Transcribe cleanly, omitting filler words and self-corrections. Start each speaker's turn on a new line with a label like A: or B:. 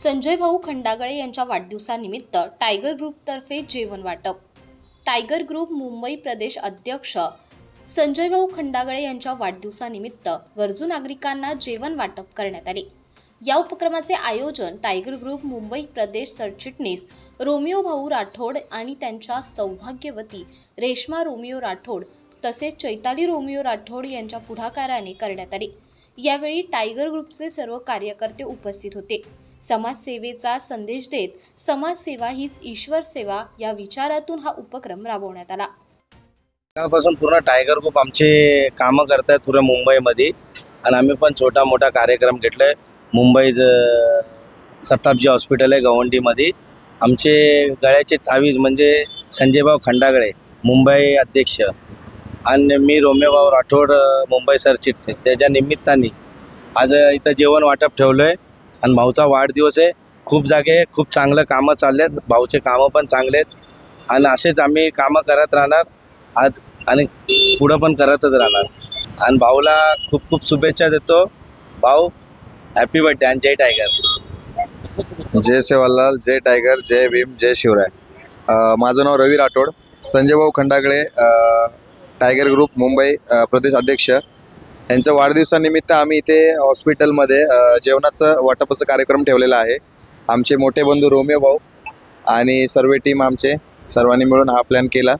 A: संजय भाऊ खंडागळे यांच्या वाढदिवसानिमित्त टायगर ग्रुपतर्फे जेवण वाटप. टायगर ग्रुप मुंबई प्रदेश अध्यक्ष संजय भाऊ खंडागळे यांच्या वाढदिवसानिमित्त गरजू नागरिकांना जेवण वाटप करण्यात आले. या उपक्रमाचे आयोजन टायगर ग्रुप मुंबई प्रदेश सरचिटणीस रोमिओ भाऊ राठोड आणि त्यांच्या सौभाग्यवती रेश्मा रोमिओ राठोड तसेच चैताली रोमिओ राठोड यांच्या पुढाकाराने करण्यात आले. यावेळी टायगर ग्रुपचे सर्व कार्यकर्ते उपस्थित होते. समाजसेवेचा संदेश देत समाजसेवा हीच ईश्वर सेवा या विचारातून हा उपक्रम राबवण्यात आला.
B: तेव्हापासून पूर्ण टायगर ग्रुप आमचे कामं करतात पुऱ्या मुंबईमध्ये आणि आम्ही पण छोटा मोठा कार्यक्रम घेतलाय. मुंबईचं शताब्दी हॉस्पिटल आहे गवंडीमध्ये. आमचे गळ्याचे तावीज म्हणजे संजयभाऊ खंडागळे मुंबई अध्यक्ष आणि मी रोमेभाऊ राठोड मुंबई सरचिटणीस, त्याच्या निमित्ताने आज इथं जेवण वाटप ठेवलं आहे. आणि भाऊचा वाढदिवस आहे. खूप जागे खूप चांगलं कामं चालले आहेत. भाऊचे कामं पण चांगले आहेत आणि असेच आम्ही कामं करत राहणार आज आणि पुढं पण करतच राहणार. आणि भाऊला खूप खूप शुभेच्छा देतो. भाऊ हॅपी बर्थडे आणि जय टायगर.
C: जय सेवालाल, जय टायगर, जय भीम, जय शिवराय. माझं नाव रवी राठोड. संजय भाऊ खंडागळे टायगर ग्रुप मुंबई प्रदेश अध्यक्ष यांचं वाढदिवसानिमित्त आम्ही इथे हॉस्पिटलमध्ये जेवणाचं वाटपाचा कार्यक्रम ठेवलेला आहे. आमचे मोठे बंधू रोमिओ भाऊ आणि सर्व टीम आमचे सर्वांनी मिळून हा प्लॅन केला.